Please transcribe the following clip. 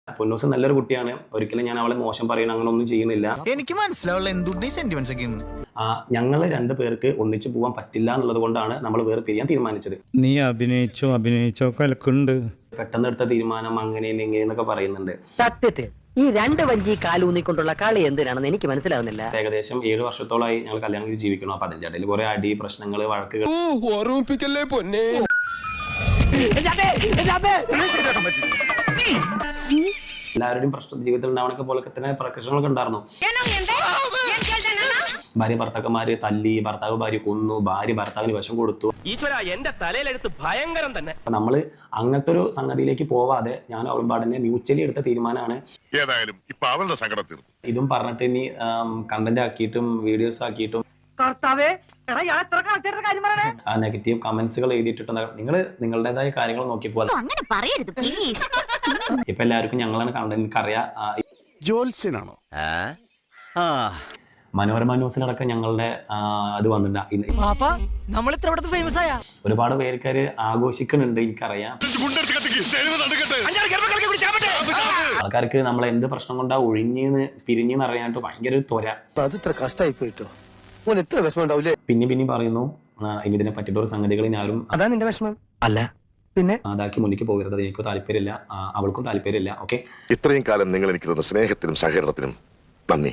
പൊന്നൂസ് നല്ലൊരു കുട്ടിയാണ്. ഒരിക്കലും ഞാൻ അവളെ മോശം പറയണം അങ്ങനെ ഒന്നും ചെയ്യുന്നില്ല. എനിക്ക് മനസ്സിലാവുള്ള എന്തുകൊണ്ട് സെന്റിമെന്റ്സ് ഒക്കെ ഞങ്ങൾ രണ്ടു പേർക്ക് ഒന്നിച്ചു പോകാൻ പറ്റില്ല എന്നുള്ളത് കൊണ്ടാണ് നമ്മൾ വേറെ പിരിയാൻ തീരുമാനിച്ചത്. നീ അഭിനയിച്ചോ കലക്കുണ്ട്. പെട്ടെന്ന് എടുത്ത തീരുമാനം അങ്ങനെ ഇങ്ങനെയെന്നൊക്കെ പറയുന്നുണ്ട്. സത്യത്തിൽ ഈ രണ്ട് വഞ്ചി കാലൂന്നിക്കൊണ്ടുള്ള കളി എന്തിനാണെന്ന് എനിക്ക് മനസ്സിലാവുന്നില്ല. ഏകദേശം 7 വർഷത്തോളമായി ഞങ്ങൾ കല്യാണം കഴിച്ച് ജീവിക്കണം. അപ്പൊ അതിന്റെ ഇടയിൽ കുറെ അടി, പ്രശ്നങ്ങൾ, വഴക്കുകൾ. ഓർമ്മിപ്പിക്കല്ലേ പൊന്നെ. എല്ലാവരുടെയും ജീവിതത്തിൽ ഉണ്ടാവണൊക്കെ പോലെ തന്നെ പ്രശ്നങ്ങളൊക്കെ ഉണ്ടായിരുന്നു. ഭാര്യ ഭർത്താക്കന്മാര് തല്ലി, ഭർത്താവ് ഭാര്യ കൊന്നു, ഭാര്യ ഭർത്താവിന് വശം കൊടുത്തു. ഈശ്വര, എന്റെ തലയിലെടുത്ത് ഭയങ്കരം തന്നെ. നമ്മള് അങ്ങനത്തെ ഒരു സംഗതിയിലേക്ക് പോവാതെ ഞാൻ അവളുടെ മ്യൂച്വലി എടുത്ത തീരുമാനമാണ്. ഏതായാലും ഇപ്പൊ അവളുടെ സങ്കടം തീർന്നു. ഇതും പറഞ്ഞിട്ട് ഇനി കണ്ടന്റ് ആക്കിയിട്ടും വീഡിയോസ് ആക്കിയിട്ടും നെഗറ്റീവ് കമന്റ്സുകൾ എഴുതിയിട്ടുണ്ട്. നിങ്ങൾ നിങ്ങളുടേതായ കാര്യങ്ങൾ നോക്കി പോകാം. ഇപ്പൊ എല്ലാവർക്കും ഞങ്ങളാണ് കണ്ടന്റ്. എനിക്കറിയാം ജോത്സ്യനാണോ? മനോരമ ന്യൂസിലടക്കം ഞങ്ങളുടെ അത് വന്നിട്ടുണ്ട്. ഒരുപാട് പേർക്കാര് ആഘോഷിക്കുന്നുണ്ട്. എനിക്കറിയാം ആൾക്കാർക്ക് നമ്മളെ എന്ത് പ്രശ്നം കൊണ്ടാ പിരിഞ്ഞെന്ന് അറിയാനായിട്ട് ഭയങ്കര ഒരു ത്വര. കഷ്ടായി പോയിട്ടോ. എത്ര വിഷമം ഉണ്ടാവില്ലേ? പിന്നെയും പറയുന്നു ഇനി ഇതിനെ പറ്റിയിട്ടുള്ള സംഗതികൾ ഞാനും അതാ നിന്റെ വിഷമം അല്ല പിന്നെ അതാക്കി മുന്നിക്ക് പോകരുത്. എനിക്ക് താല്പര്യമില്ല, അവൾക്കും താല്പര്യമില്ല. ഓക്കെ, ഇത്രയും കാലം നിങ്ങൾ എനിക്ക് തന്ന സ്നേഹത്തിനും സഹകരണത്തിനും നന്ദി.